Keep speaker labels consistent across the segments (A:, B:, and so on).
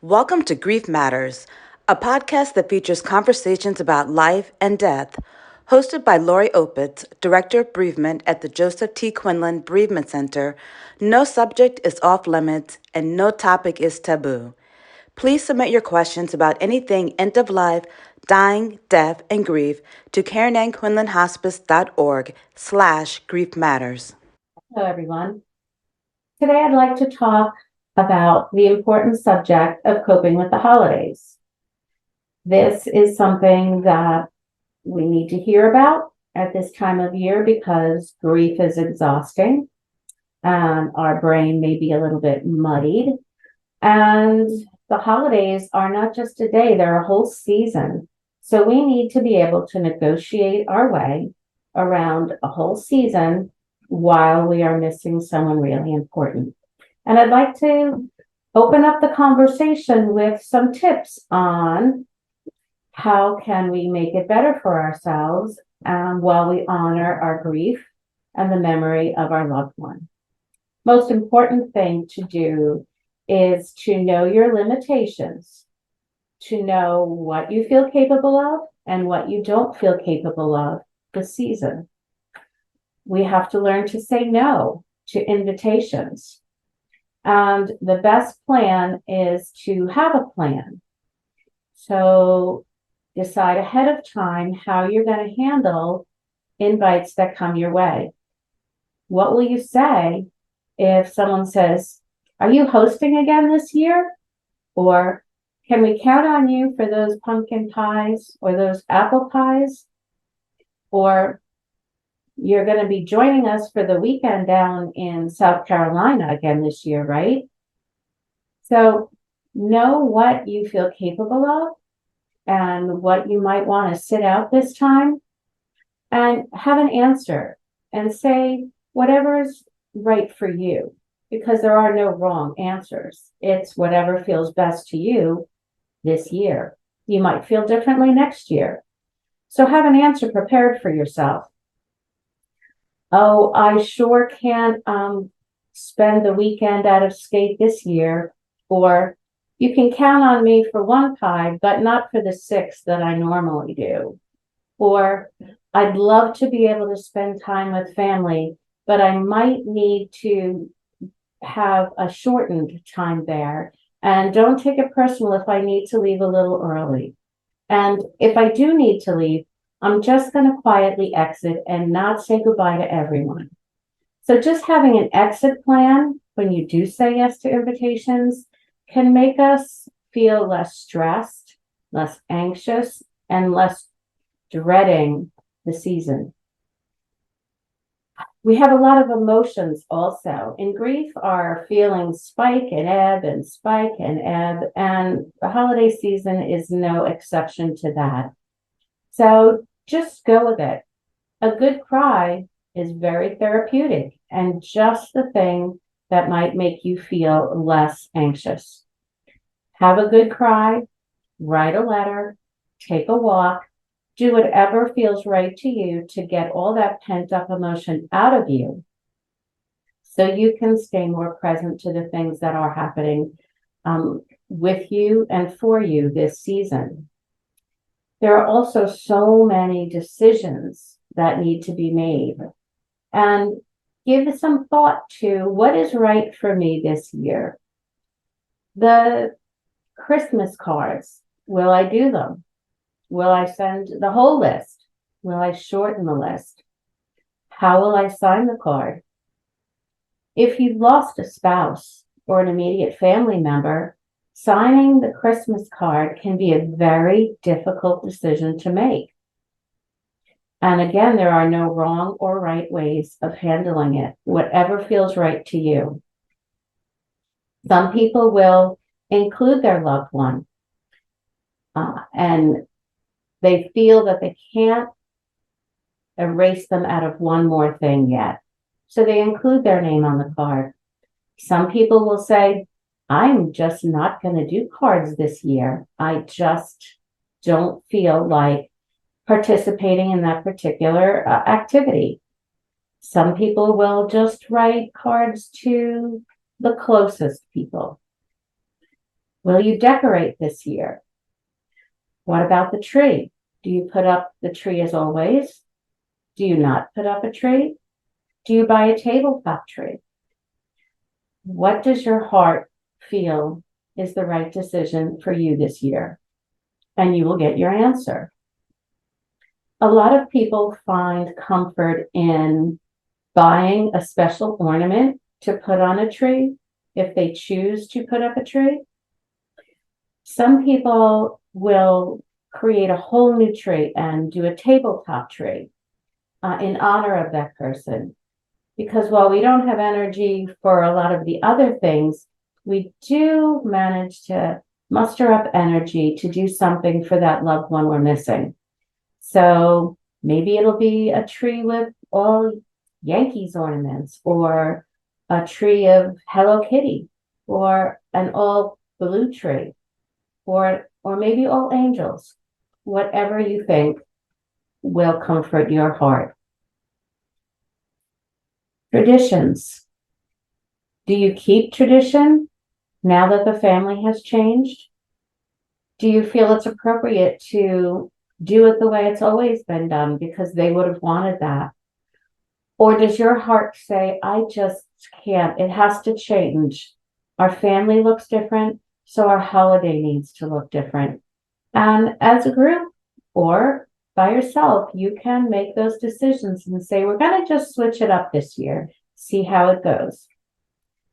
A: Welcome to Grief Matters, a podcast that features conversations about life and death. Hosted by Lori Opitz, Director of Bereavement at the Joseph T. Quinlan Bereavement Center, no subject is off limits and no topic is taboo. Please submit your questions about anything end of life, dying, death, and grief to KarenAnnQuinlanHospice.org/Grief Matters.
B: Hello, everyone. Today, I'd like to talk about the important subject of coping with the holidays. This is something that we need to hear about at this time of year because grief is exhausting and our brain may be a little bit muddied. And the holidays are not just a day, they're a whole season. So we need to be able to negotiate our way around a whole season while we are missing someone really important. And I'd like to open up the conversation with some tips on how can we make it better for ourselves while we honor our grief and the memory of our loved one. Most important thing to do is to know your limitations, to know what you feel capable of and what you don't feel capable of this season. We have to learn to say no to invitations. And the best plan is to have a plan. So decide ahead of time how you're going to handle invites that come your way. What will you say if someone says, "Are you hosting again this year?" Or, "Can we count on you for those pumpkin pies or those apple pies?" Or, "You're going to be joining us for the weekend down in South Carolina again this year, right?" So know what you feel capable of and what you might want to sit out this time and have an answer and say whatever's right for you, because there are no wrong answers. It's whatever feels best to you this year. You might feel differently next year. So have an answer prepared for yourself. "Oh, I sure can't spend the weekend out of state this year," or "You can count on me for one pie, but not for the 6 that I normally do," or "I'd love to be able to spend time with family, but I might need to have a shortened time there, and don't take it personal if I need to leave a little early. And if I do need to leave, I'm just going to quietly exit and not say goodbye to everyone." So just having an exit plan when you do say yes to invitations can make us feel less stressed, less anxious, and less dreading the season. We have a lot of emotions also. In grief, our feelings spike and ebb and spike and ebb, and the holiday season is no exception to that. So just go with it. A good cry is very therapeutic and just the thing that might make you feel less anxious. Have a good cry, write a letter, take a walk, do whatever feels right to you to get all that pent up emotion out of you so you can stay more present to the things that are happening with you and for you this season. There are also so many decisions that need to be made. And give some thought to what is right for me this year. The Christmas cards, will I do them? Will I send the whole list? Will I shorten the list? How will I sign the card? If you've lost a spouse or an immediate family member, signing the Christmas card can be a very difficult decision to make. And again, there are no wrong or right ways of handling it, whatever feels right to you. Some people will include their loved one, and they feel that they can't erase them out of one more thing yet. So they include their name on the card. Some people will say, "I'm just not going to do cards this year. I just don't feel like participating in that particular activity." Some people will just write cards to the closest people. Will you decorate this year? What about the tree? Do you put up the tree as always? Do you not put up a tree? Do you buy a tabletop tree? What does your heart feel is the right decision for you this year? And you will get your answer. A lot of people find comfort in buying a special ornament to put on a tree if they choose to put up a tree. Some people will create a whole new tree and do a tabletop tree in honor of that person. Because while we don't have energy for a lot of the other things, we do manage to muster up energy to do something for that loved one we're missing. So maybe it'll be a tree with all Yankees ornaments, or a tree of Hello Kitty, or an all blue tree, or maybe all angels, whatever you think will comfort your heart. Traditions. Do you keep tradition now that the family has changed? Do you feel it's appropriate to do it the way it's always been done because they would have wanted that? Or does your heart say, I just can't, it has to change. Our family looks different, so our holiday needs to look different. And as a group or by yourself, you can make those decisions and say, we're going to just switch it up this year, see how it goes.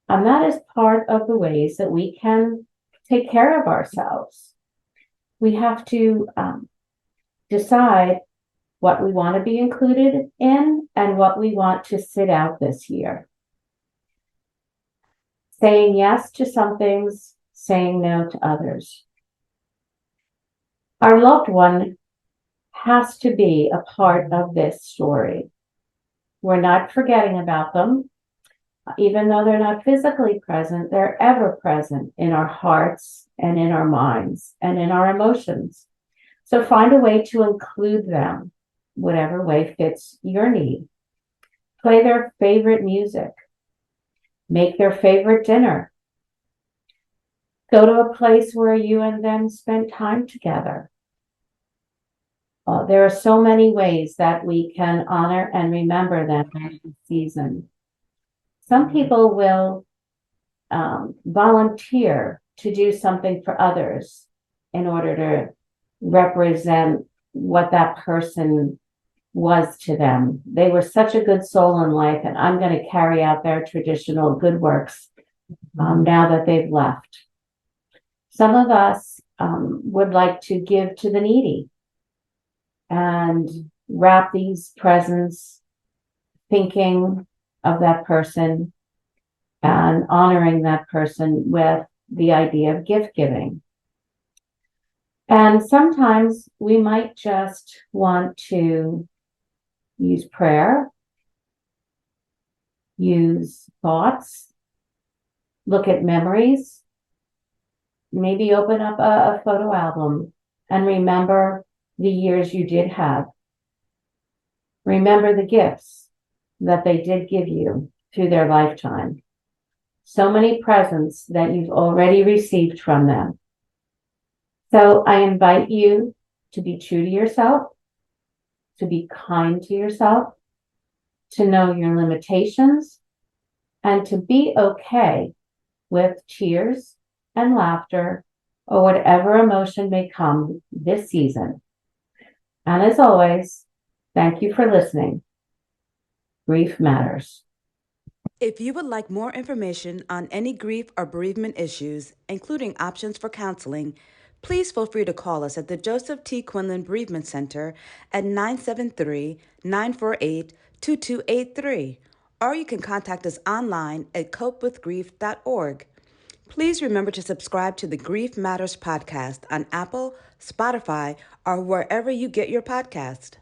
B: And that is part of the ways that we can take care of ourselves. We have to decide what we want to be included in and what we want to sit out this year. Saying yes to some things, saying no to others. Our loved one has to be a part of this story. We're not forgetting about them. Even though they're not physically present, they're ever present in our hearts and in our minds and in our emotions. So find a way to include them, whatever way fits your need. Play their favorite music. Make their favorite dinner. Go to a place where you and them spend time together. There are so many ways that we can honor and remember them in the season. Some people will volunteer to do something for others in order to represent what that person was to them. They were such a good soul in life, and I'm going to carry out their traditional good works now that they've left. Some of us would like to give to the needy and wrap these presents thinking of that person and honoring that person with the idea of gift giving. And sometimes we might just want to use prayer, use thoughts, look at memories, maybe open up a photo album and remember the years you did have. Remember the gifts that they did give you through their lifetime. So many presents that you've already received from them. So I invite you to be true to yourself, to be kind to yourself, to know your limitations, and to be okay with tears and laughter or whatever emotion may come this season. And as always, thank you for listening. Grief matters.
A: If you would like more information on any grief or bereavement issues, including options for counseling, please feel free to call us at the Joseph T. Quinlan Bereavement Center at 973-948-2283, or you can contact us online at copewithgrief.org. Please remember to subscribe to the Grief Matters podcast on Apple, Spotify, or wherever you get your podcast.